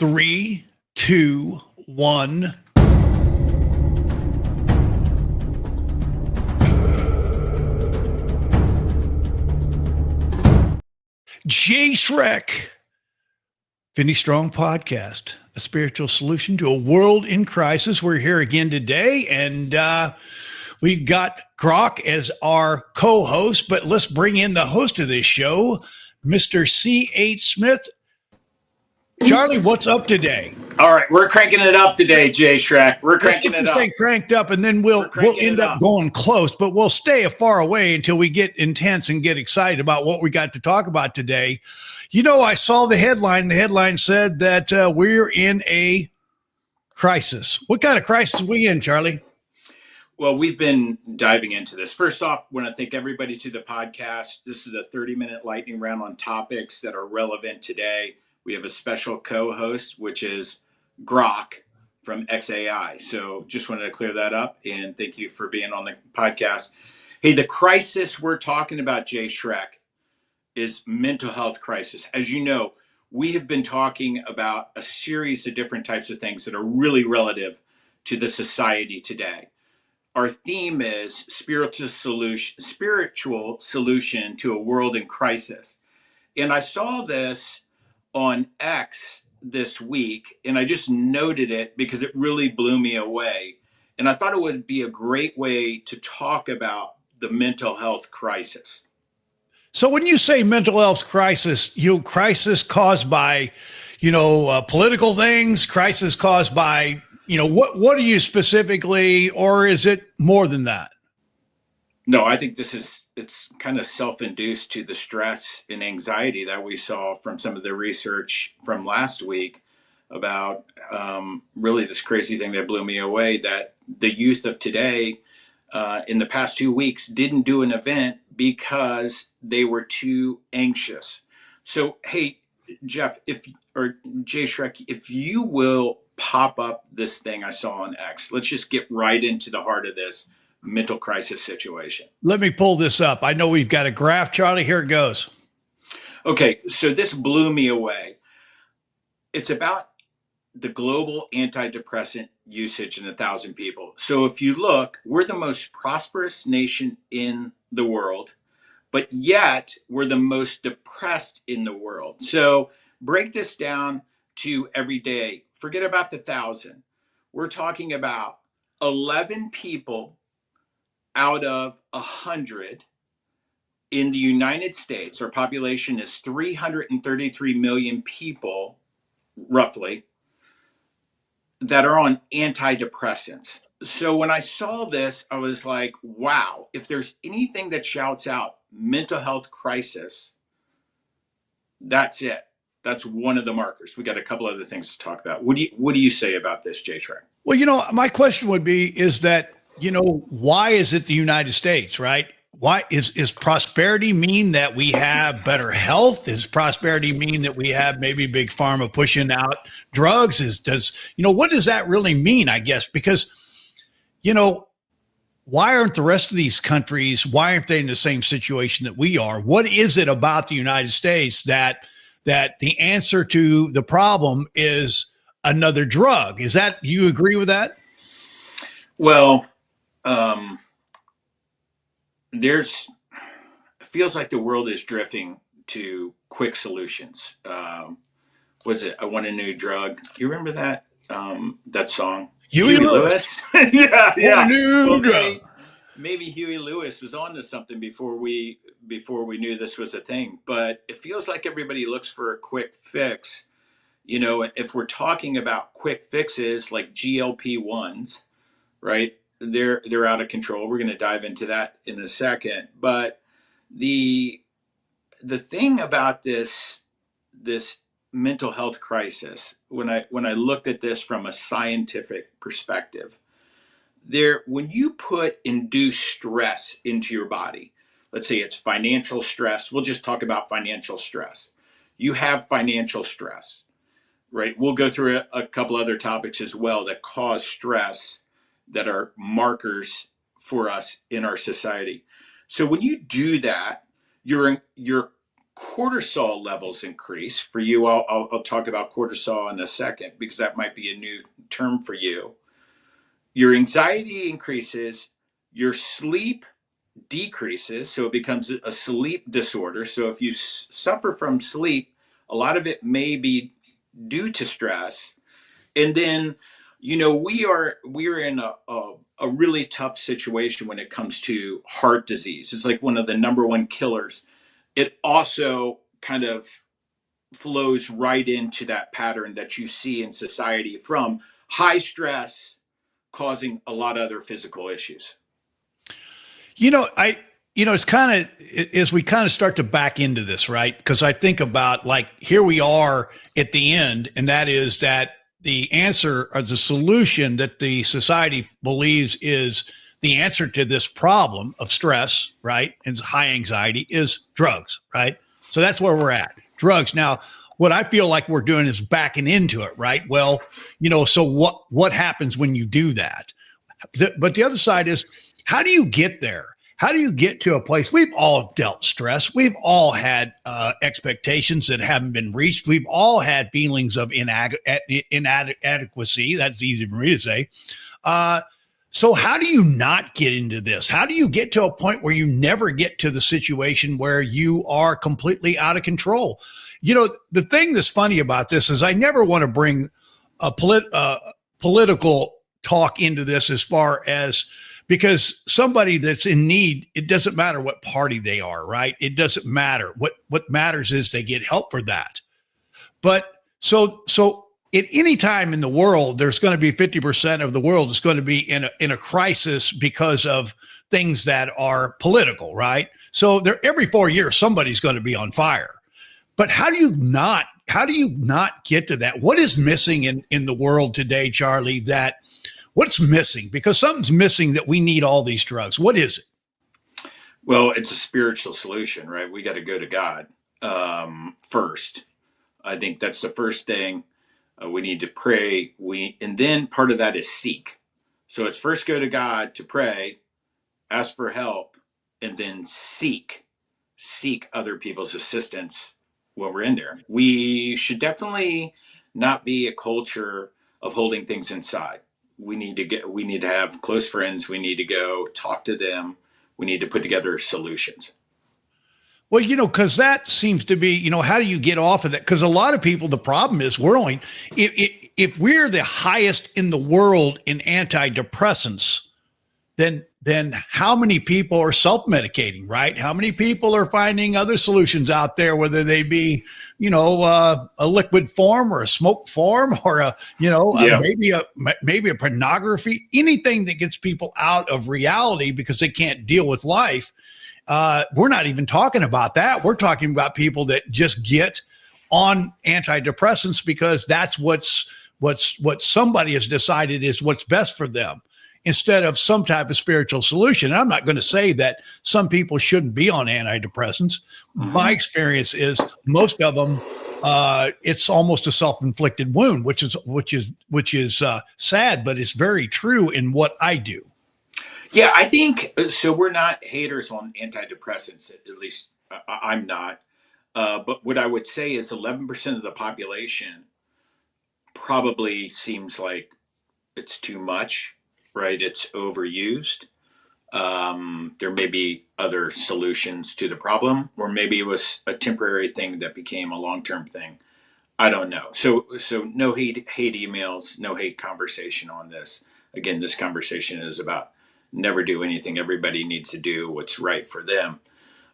Three, two, one. J Shrek, Finny Strong Podcast, a spiritual solution to a world in crisis. We're here again today, and we've got Grok as our co-host, but let's bring in the host of this show, Mr. C.H. Smith. Charlie, what's up today? All right, we're cranking it up today, J Shrek. We're cranking it up. Stay cranked up, and then we'll end up going close, but we'll stay far away until we get intense and get excited about what we got to talk about today. You know, I saw the headline. The headline said that we're in a crisis. What kind of crisis are we in, Charlie? Well, we've been diving into this. First off, I want to thank everybody to the podcast. This is a 30-minute lightning round on topics that are relevant today. We have a special co-host, which is Grok from XAI. So just wanted to clear that up, and thank you for being on the podcast. Hey, the crisis we're talking about, J Shrek, is mental health crisis. As you know, we have been talking about a series of different types of things that are really relative to the society today. Our theme is spiritual solution to a world in crisis. And I saw this on X this week, and I just noted it because it really blew me away. And I thought it would be a great way to talk about the mental health crisis. So when you say mental health crisis, crisis caused by, political things, crisis caused by, what are you specifically, or is it more than that? No, I think it's kind of self-induced to the stress and anxiety that we saw from some of the research from last week about really this crazy thing that blew me away, that the youth of today in the past 2 weeks didn't do an event because they were too anxious. So, hey, Jeff, Jay Shrek, if you will pop up this thing I saw on X, let's just get right into the heart of this mental crisis situation. Let me pull this up. I know we've got a graph, Charlie. Here it goes. Okay, so this blew me away. It's about the global antidepressant usage in 1,000 people. So if you look, we're the most prosperous nation in the world, but yet we're the most depressed in the world. So break this down to every day. Forget about the 1,000. We're talking about 11 people out of 100 in the United States. Our population is 333 million people, roughly, that are on antidepressants. So when I saw this, I was like, wow, if there's anything that shouts out mental health crisis, that's it. That's one of the markers. We got a couple other things to talk about. What do you say about this, J Trek? Well, my question would be, is that, why is it the United States, right? Why is prosperity mean that we have better health? Does prosperity mean that we have maybe big pharma pushing out drugs? What does that really mean, I guess? Because, why aren't the rest of these countries, why aren't they in the same situation that we are? What is it about the United States that the answer to the problem is another drug? You agree with that? Well, it feels like the world is drifting to quick solutions. Was it I Want a New Drug? You remember that song? Huey Lewis. yeah. Well, maybe Huey Lewis was on to something before we knew this was a thing. But it feels like everybody looks for a quick fix. If we're talking about quick fixes like GLP-1s, right? They're out of control. We're going to dive into that in a second. But the thing about this mental health crisis, when I looked at this from a scientific perspective, when you put induced stress into your body, let's say it's financial stress. We'll just talk about financial stress. You have financial stress, right? We'll go through a couple other topics as well that cause stress, that are markers for us in our society. So when you do that, you're cortisol levels increase. For you, I'll talk about cortisol in a second because that might be a new term for you. Your anxiety increases, your sleep decreases, so it becomes a sleep disorder. So if you suffer from sleep, a lot of it may be due to stress. And then, we are in a really tough situation when it comes to heart disease. It's like one of the number one killers. It also kind of flows right into that pattern that you see in society from high stress causing a lot of other physical issues. It's kind of as we kind of start to back into this, right? Because I think about like here we are at the end, and that is that the answer or the solution that the society believes is the answer to this problem of stress, right? And high anxiety is drugs, right? So that's where we're at. Drugs. Now, what I feel like we're doing is backing into it, right? Well, so what happens when you do that? But the other side is, how do you get there? How do you get to a place? We've all dealt stress. We've all had expectations that haven't been reached. We've all had feelings of inadequacy. That's easy for me to say. So how do you not get into this? How do you get to a point where you never get to the situation where you are completely out of control? The thing that's funny about this is I never want to bring a political talk into this as far as, because somebody that's in need, it doesn't matter what party they are, right? It doesn't matter. What matters is they get help for that. But so at any time in the world, there's going to be 50% of the world is going to be in a crisis because of things that are political, right? So every 4 years, somebody's going to be on fire. But how do you not get to that? What is missing in the world today, Charlie, what's missing? Because something's missing that we need all these drugs. What is it? Well, it's a spiritual solution, right? We got to go to God first. I think that's the first thing. We need to pray. And then part of that is seek. So it's first go to God to pray, ask for help, and then seek other people's assistance when we're in there. We should definitely not be a culture of holding things inside. We need to have close friends. We need to go talk to them. We need to put together solutions. Well, because that seems to be, how do you get off of that? Because a lot of people, the problem is if we're the highest in the world in antidepressants, then how many people are self-medicating, right? How many people are finding other solutions out there, whether they be, a liquid form or a smoke form or maybe a pornography, anything that gets people out of reality because they can't deal with life. We're not even talking about that. We're talking about people that just get on antidepressants because that's what somebody has decided is what's best for them, instead of some type of spiritual solution. And I'm not going to say that some people shouldn't be on antidepressants. Mm-hmm. My experience is most of them, it's almost a self-inflicted wound, which is sad, but it's very true in what I do. Yeah, I think so. We're not haters on antidepressants, at least I'm not. But what I would say is 11% of the population probably seems like it's too much, right? It's overused. There may be other solutions to the problem, or maybe it was a temporary thing that became a long-term thing. I don't know. So no hate emails, no hate conversation on this. Again, this conversation is about never do anything. Everybody needs to do what's right for them.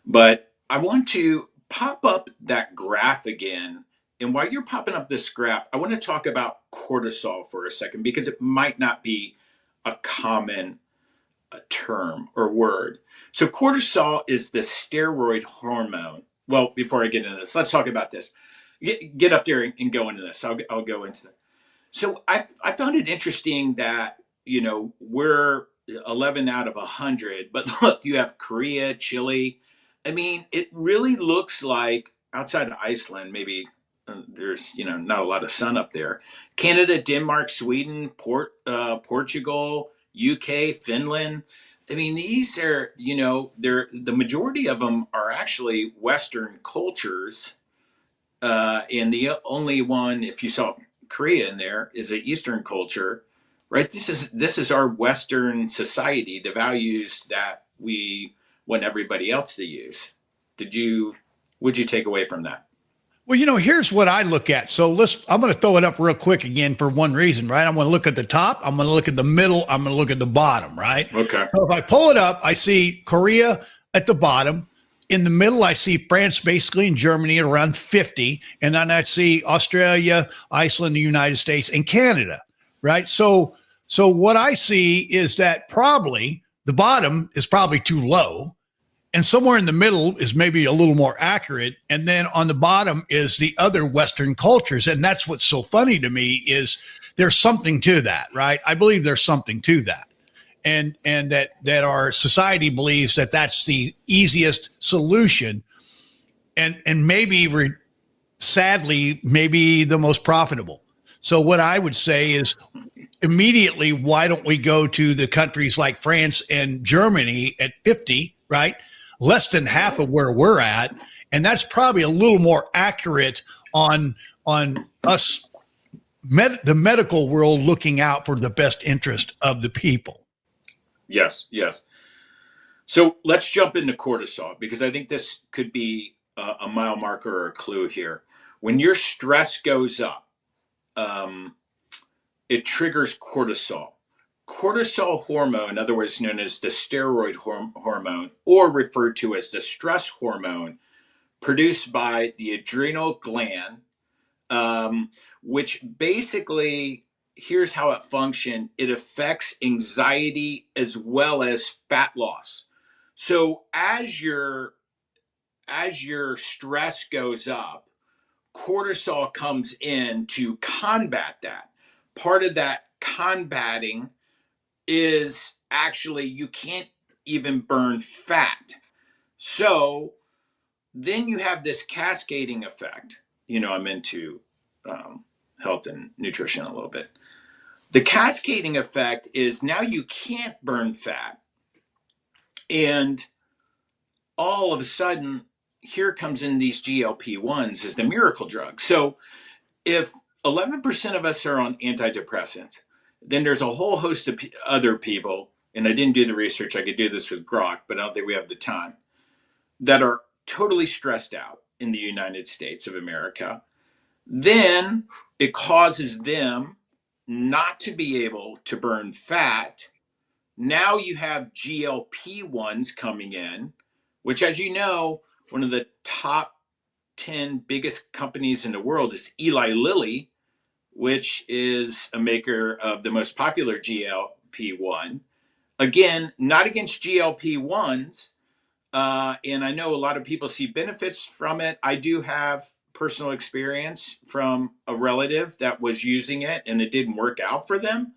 But I want to pop up that graph again. And while you're popping up this graph, I want to talk about cortisol for a second, because it might not be a common term or word. So cortisol is the steroid hormone. Well, before I get into this, let's talk about this. Get up there and go into this. I'll go into that. So I found it interesting that, we're 11 out of 100, but look, you have Korea, Chile. I mean, it really looks like outside of Iceland, maybe there's, not a lot of sun up there. Canada, Denmark, Sweden, Portugal, UK, Finland. I mean, these are, they're the majority of them are actually Western cultures. And the only one, if you saw Korea in there, is an Eastern culture, right? This is our Western society, the values that we want everybody else to use. Would you take away from that? Well, here's what I look at. So I'm going to throw it up real quick again for one reason, right? I'm going to look at the top. I'm going to look at the middle. I'm going to look at the bottom, right? Okay. So if I pull it up, I see Korea at the bottom. In the middle, I see France basically and Germany at around 50. And then I see Australia, Iceland, the United States, and Canada, right? So what I see is that probably the bottom is probably too low. And somewhere in the middle is maybe a little more accurate. And then on the bottom is the other Western cultures. And that's what's so funny to me is there's something to that, right? I believe there's something to that. And that our society believes that that's the easiest solution. And maybe sadly, maybe the most profitable. So what I would say is immediately, why don't we go to the countries like France and Germany at 50, right? Less than half of where we're at. And that's probably a little more accurate on us, the medical world looking out for the best interest of the people. Yes. So let's jump into cortisol, because I think this could be a mile marker or a clue here. When your stress goes up, it triggers cortisol. Cortisol hormone, otherwise known as the steroid hormone, or referred to as the stress hormone, produced by the adrenal gland, which basically, here's how it functions. It affects anxiety as well as fat loss. So as your stress goes up, cortisol comes in to combat that. Part of that combating is actually you can't even burn fat. So then you have this cascading effect. I'm into health and nutrition a little bit. The cascading effect is now you can't burn fat. And all of a sudden, here comes in these GLP-1s as the miracle drug. So if 11% of us are on antidepressants, then there's a whole host of other people, and I didn't do the research, I could do this with Grok, but I don't think we have the time, that are totally stressed out in the United States of America. Then it causes them not to be able to burn fat. Now you have GLP-1s coming in, which, as you know, one of the top 10 biggest companies in the world is Eli Lilly, which is a maker of the most popular GLP-1. Again, not against GLP-1s. And I know a lot of people see benefits from it. I do have personal experience from a relative that was using it and it didn't work out for them.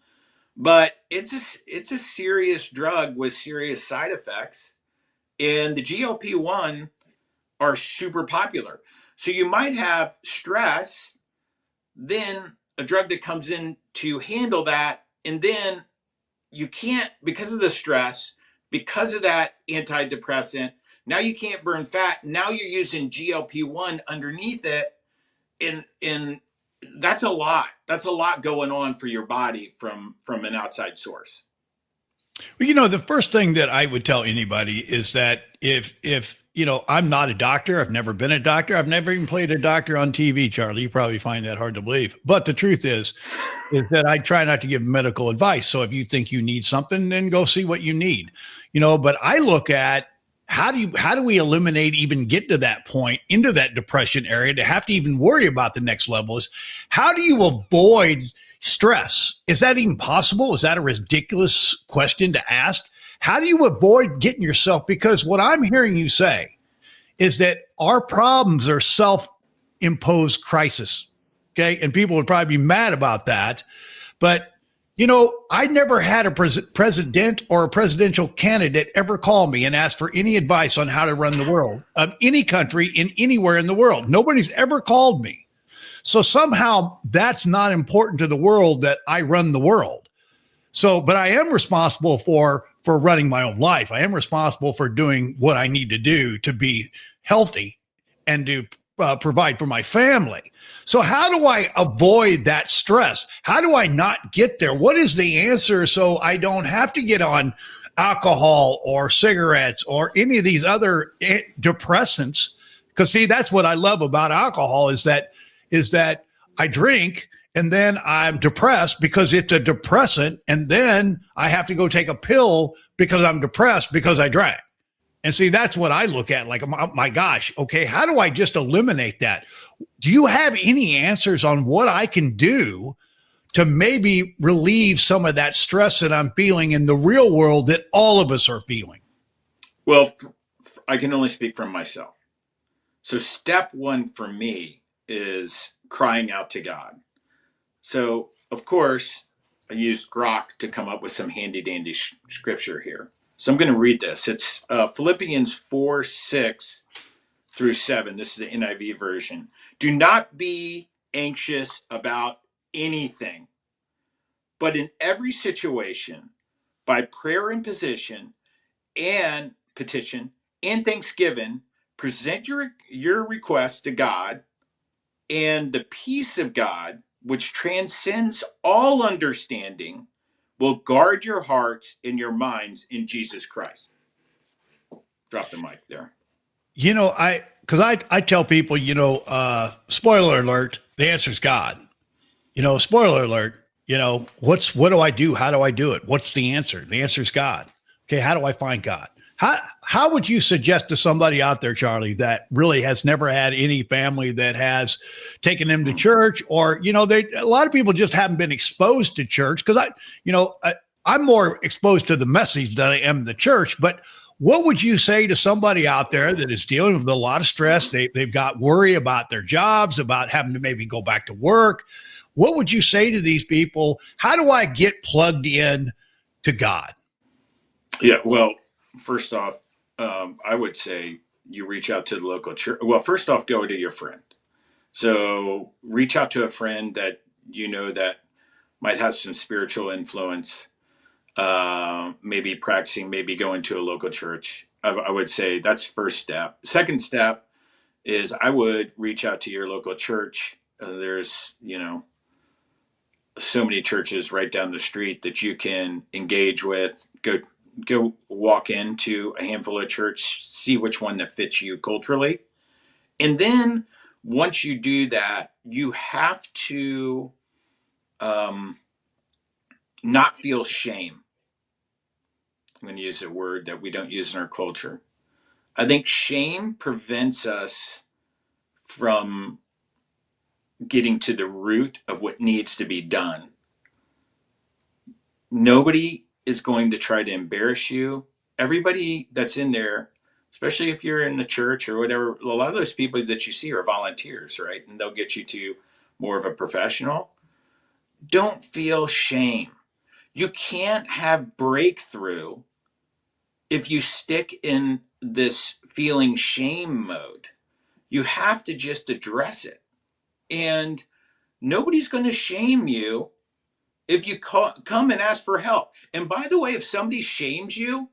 But it's a serious drug with serious side effects. And the GLP-1 are super popular. So you might have stress, then a drug that comes in to handle that, and then you can't, because of the stress, because of that antidepressant, now you can't burn fat. Now you're using GLP-1 underneath it. And that's a lot. That's a lot going on for your body from an outside source. Well, the first thing that I would tell anybody is that if I'm not a doctor, I've never been a doctor, I've never even played a doctor on TV, Charlie. You probably find that hard to believe. But the truth is that I try not to give medical advice. So if you think you need something, then go see what you need. But I look at how do we eliminate, even get to that point, into that depression area, to have to even worry about the next level? Is how do you avoid stress? Is that even possible? Is that a ridiculous question to ask? How do you avoid getting yourself? Because what I'm hearing you say is that our problems are self-imposed crisis. Okay. And people would probably be mad about that. But, I never had a president or a presidential candidate ever call me and ask for any advice on how to run the world of any country in anywhere in the world. Nobody's ever called me. So somehow that's not important to the world, that I run the world. So, but I am responsible for for running my own life. I am responsible for doing what I need to do to be healthy and to provide for my family. So how do I avoid that stress? How do I not get there? What is the answer so I don't have to get on alcohol or cigarettes or any of these other depressants? Because see, that's what I love about alcohol is that I drink and then I'm depressed because it's a depressant, and then I have to go take a pill because I'm depressed because I drank. And see, that's what I look at. Like, my gosh, okay, how do I just eliminate that? Do you have any answers on what I can do to maybe relieve some of that stress that I'm feeling in the real world that all of us are feeling? Well, I can only speak from myself. So step one for me is crying out to God. So, of course, I used Grok to come up with some handy dandy scripture here. So I'm going to read this. It's Philippians 4:6-7. This is the NIV version. Do not be anxious about anything, but in every situation, by prayer and petition and thanksgiving, present your requests to God, and the peace of God, which transcends all understanding, will guard your hearts and your minds in Jesus Christ. Drop the mic there. Because I tell people, spoiler alert, the answer is God. Spoiler alert, what do I do? How do I do it? What's the answer? The answer is God. Okay, how do I find God? How would you suggest to somebody out there, Charlie, that really has never had any family that has taken them to church, or a lot of people just haven't been exposed to church? Because I'm more exposed to the message than I am the church. But what would you say to somebody out there that is dealing with a lot of stress? They've got worry about their jobs, about having to maybe go back to work. What would you say to these people? How do I get plugged in to God? Yeah, well, first off, I would say you reach out to the local church. Well, first off, go to your friend. So reach out to a friend that that might have some spiritual influence, maybe practicing, maybe going to a local church. I would say that's first step. Second step is I would reach out to your local church. There's, so many churches right down the street that you can engage with. Go walk into a handful of church, see which one that fits you culturally. And then once you do that, you have to not feel shame. I'm going to use a word that we don't use in our culture. I think shame prevents us from getting to the root of what needs to be done. Nobody is going to try to embarrass you. Everybody that's in there, especially if you're in the church or whatever, a lot of those people that you see are volunteers, right? And they'll get you to more of a professional. Don't feel shame. You can't have breakthrough if you stick in this feeling shame mode. You have to just address it. And nobody's going to shame you if you come and ask for help. And by the way, if somebody shames you,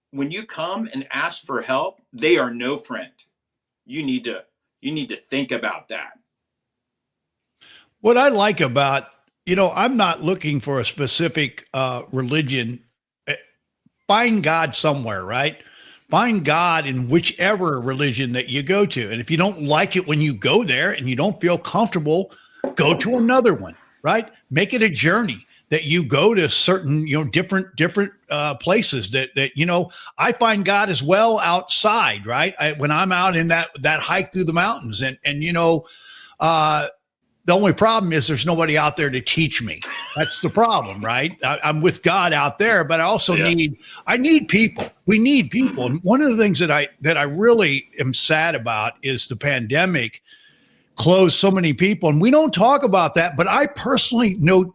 when you come and ask for help, they are no friend. You need to think about that. What I like about, I'm not looking for a specific religion. Find God somewhere, right? Find God in whichever religion that you go to. And if you don't like it when you go there and you don't feel comfortable, go to another one, right? Make it a journey that you go to certain, different places that I find God as well outside, right? When I'm out in that hike through the mountains and the only problem is there's nobody out there to teach me. That's the problem, right? I'm with God out there, but I also need people. We need people. And one of the things that I really am sad about is the pandemic closed so many people. And we don't talk about that, but I personally know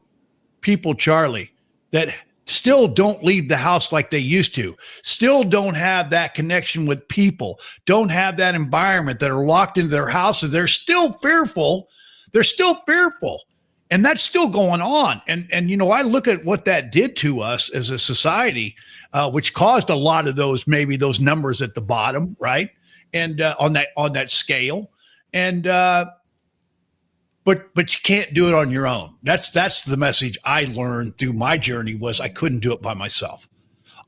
people, Charlie, that still don't leave the house like they used to, still don't have that connection with people, don't have that environment, that are locked into their houses. They're still fearful. And that's still going on. And, you know, I look at what that did to us as a society, which caused a lot of those, maybe those numbers at the bottom, right? And on that scale. And, but you can't do it on your own. That's the message I learned through my journey, was I couldn't do it by myself.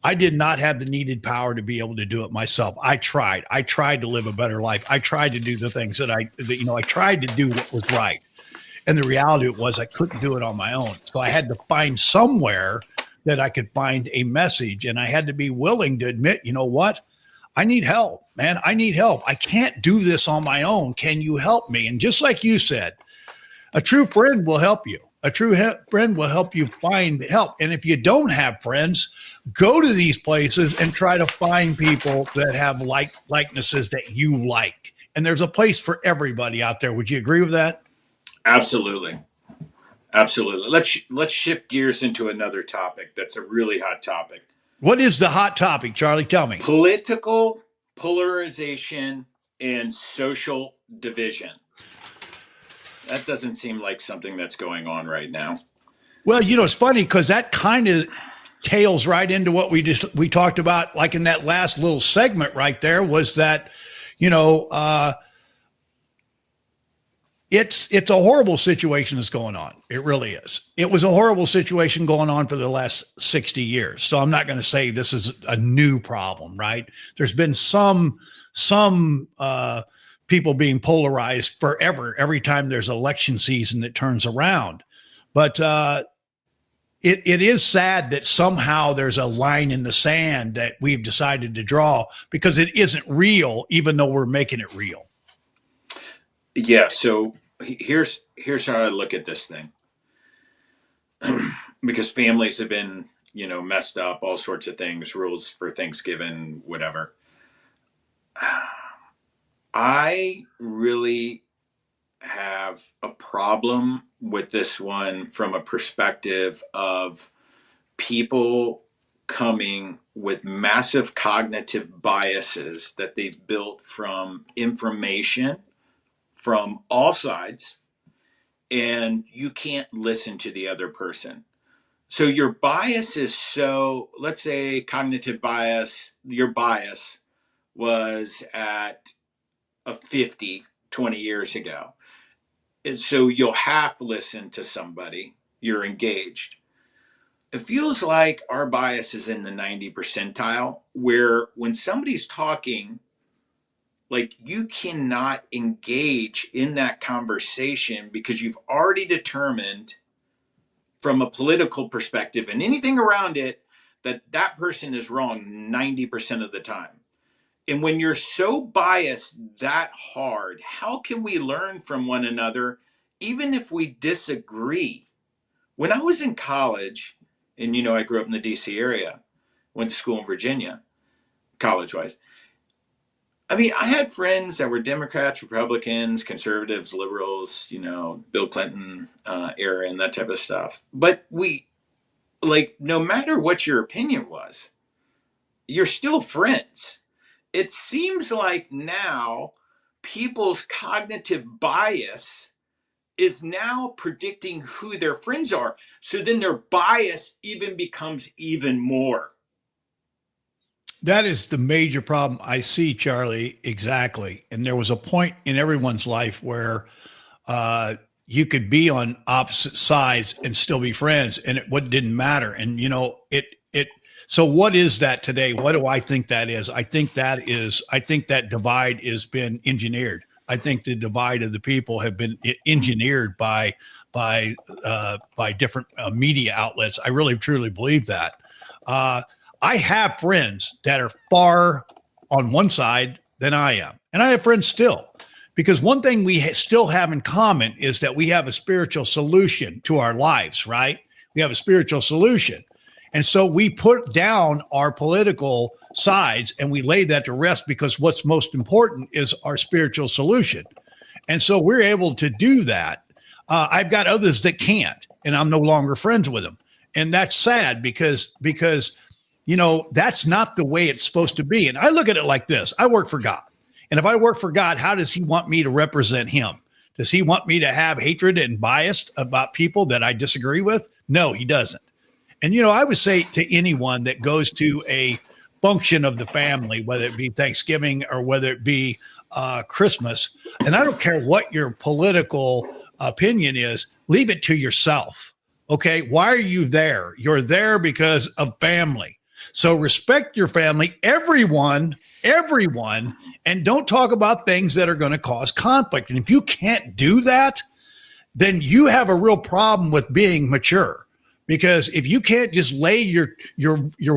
I did not have the needed power to be able to do it myself. I tried to live a better life. I tried to do the things that I tried to do what was right. And the reality was I couldn't do it on my own. So I had to find somewhere that I could find a message, and I had to be willing to admit, you know what? I need help, man. I need help. I can't do this on my own. Can you help me? And just like you said, a true friend will help you. A true friend will help you find help. And if you don't have friends, go to these places and try to find people that have likenesses that you like. And there's a place for everybody out there. Would you agree with that? Absolutely. Let's shift gears into another topic that's a really hot topic. What is the hot topic, Charlie? Tell me. Political polarization and social division. That doesn't seem like something that's going on right now. Well, you know, it's funny because that kind of tails right into what we talked about, like in that last little segment right there, was that, you know, it's a horrible situation that's going on. It really is. It was a horrible situation going on for the last 60 years. So I'm not going to say this is a new problem, right? There's been some people being polarized forever, every time there's election season that turns around. But it is sad that somehow there's a line in the sand that we've decided to draw, because it isn't real, even though we're making it real. Yeah. So here's how I look at this thing. Because families have been, you know, messed up, all sorts of things, rules for Thanksgiving, whatever. I really have a problem with this one from a perspective of people coming with massive cognitive biases that they've built from information from all sides, and you can't listen to the other person. So your bias is so, let's say cognitive bias, your bias was at a 50, 20 years ago. And so you'll have to listen to somebody, you're engaged. It feels like our bias is in the 90 percentile, where when somebody's talking, like, you cannot engage in that conversation because you've already determined from a political perspective and anything around it that that person is wrong 90% of the time. And when you're so biased that hard, how can we learn from one another, even if we disagree? When I was in college, and you know, I grew up in the DC area, went to school in Virginia, college-wise. I mean, I had friends that were Democrats, Republicans, conservatives, liberals, you know, Bill Clinton era and that type of stuff. But we, like, no matter what your opinion was, you're still friends. It seems like now people's cognitive bias is now predicting who their friends are. So then their bias even becomes even more. That is the major problem I see, Charlie. Exactly. And there was a point in everyone's life where you could be on opposite sides and still be friends, and it didn't matter. And, you know, so what is that today? What do I think that is? I think that divide has been engineered. I think the divide of the people have been engineered by different media outlets. I really, truly believe that. I have friends that are far on one side than I am. And I have friends still, because one thing we still have in common is that we have a spiritual solution to our lives, right? We have a spiritual solution. And so we put down our political sides and we lay that to rest, because what's most important is our spiritual solution. And so we're able to do that. I've got others that can't, and I'm no longer friends with them. And that's sad because you know, that's not the way it's supposed to be. And I look at it like this. I work for God. And if I work for God, how does he want me to represent him? Does he want me to have hatred and bias about people that I disagree with? No, he doesn't. And, I would say to anyone that goes to a function of the family, whether it be Thanksgiving or whether it be Christmas, and I don't care what your political opinion is, leave it to yourself. Okay. Why are you there? You're there because of family. So respect your family, everyone, and don't talk about things that are going to cause conflict. And if you can't do that, then you have a real problem with being mature. Because if you can't just lay your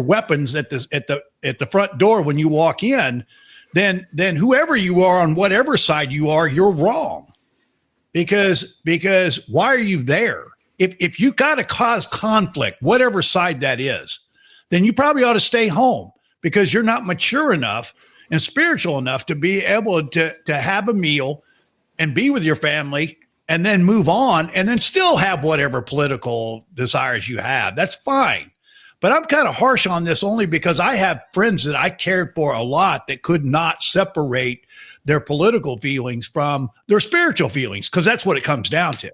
weapons at the front door when you walk in, then whoever you are on whatever side you are, you're wrong. Because why are you there? If you got to cause conflict, whatever side that is, then you probably ought to stay home because you're not mature enough and spiritual enough to be able to have a meal and be with your family and then move on and then still have whatever political desires you have. That's fine. But I'm kind of harsh on this only because I have friends that I cared for a lot that could not separate their political feelings from their spiritual feelings, because that's what it comes down to.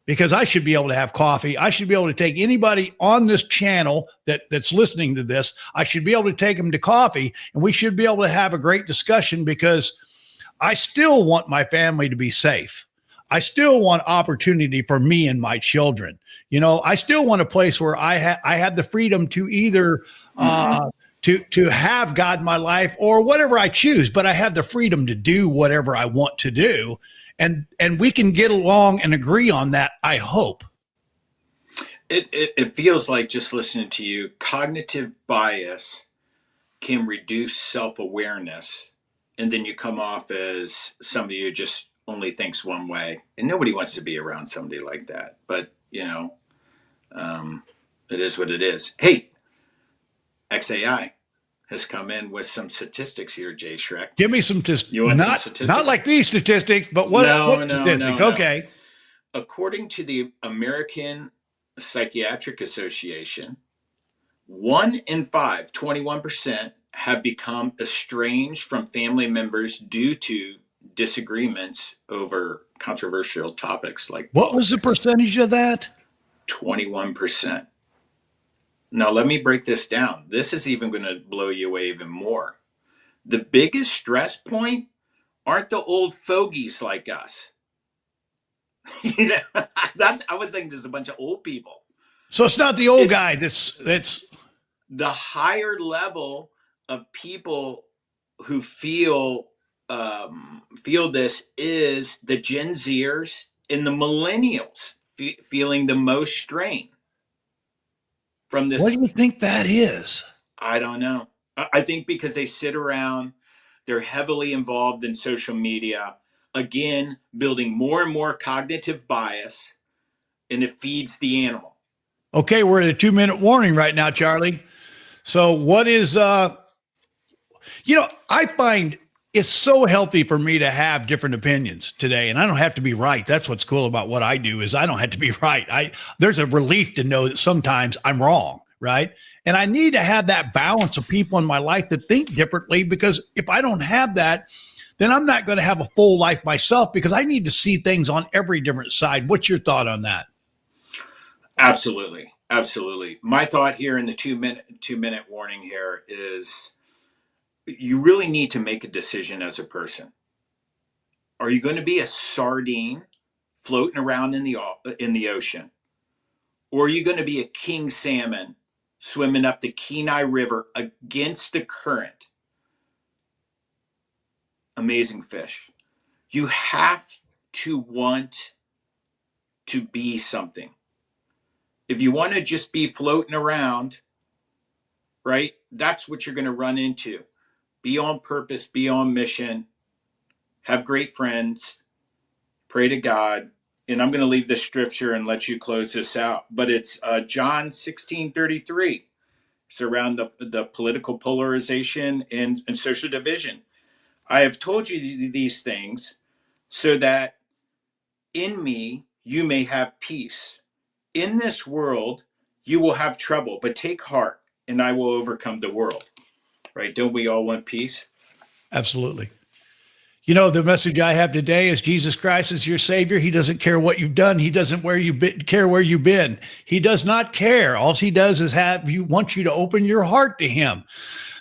Because I should be able to have coffee. I should be able to take anybody on this channel that's listening to this. I should be able to take them to coffee, and we should be able to have a great discussion because I still want my family to be safe. I still want opportunity for me and my children. I still want a place where I have the freedom to either to have God in my life or whatever I choose, but I have the freedom to do whatever I want to do. And we can get along and agree on that, I hope. It feels like, just listening to you, cognitive bias can reduce self-awareness, and then you come off as somebody who just only thinks one way, and nobody wants to be around somebody like that. But it is what it is. Hey, XAI has come in with some statistics here, Jay Shrek. Give me some You want some statistics? Not like these statistics, but what statistics? No. Okay. According to the American Psychiatric Association, 1 in 5, 21%, have become estranged from family members due to disagreements over controversial topics like what politics. Was the percentage of that? 21%. Now, let me break this down. This is even going to blow you away even more. The biggest stress point aren't the old fogies like us. I was thinking there's a bunch of old people. So it's not the old guy that's the higher level of people who feel this is the Gen Zers and the millennials feeling the most strain from this. What do you think that is? I don't know. I think because they sit around, they're heavily involved in social media, again, building more and more cognitive bias, and it feeds the animal. Okay, we're at a 2-minute warning right now, Charlie. So what is, I find it's so healthy for me to have different opinions today, and I don't have to be right. That's what's cool about what I do is I don't have to be right. There's a relief to know that sometimes I'm wrong, right? And I need to have that balance of people in my life that think differently, because if I don't have that, then I'm not going to have a full life myself, because I need to see things on every different side. What's your thought on that? Absolutely. My thought here in the 2-minute warning here is you really need to make a decision as a person. Are you going to be a sardine floating around in the ocean? Or are you going to be a king salmon swimming up the Kenai River against the current? Amazing fish. You have to want to be something. If you want to just be floating around, right, that's what you're going to run into. Be on purpose, be on mission, have great friends, pray to God. And I'm going to leave this scripture and let you close this out. But it's John 16:33. It's around the political polarization and social division. I have told you these things so that in me you may have peace. In this world you will have trouble, but take heart, and I will overcome the world. Right? Don't we all want peace? Absolutely. You know, the message I have today is Jesus Christ is your Savior. He doesn't care what you've done. He doesn't care where you've been. He does not care. All he does is want you to open your heart to him.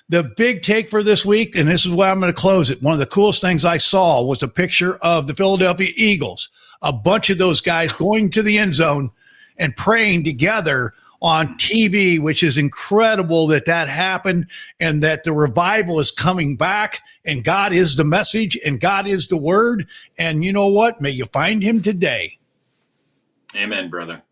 The big take for this week, and this is why I'm going to close it. One of the coolest things I saw was a picture of the Philadelphia Eagles, a bunch of those guys going to the end zone and praying together on TV, which is incredible that happened and that the revival is coming back, and God is the message and God is the word. And you know what? May you find him today. Amen, brother.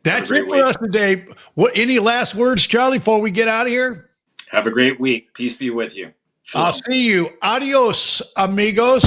That's it for us today. Any last words, Charlie, before we get out of here? Have a great week. Peace be with you. Shalom. I'll see you. Adios, amigos.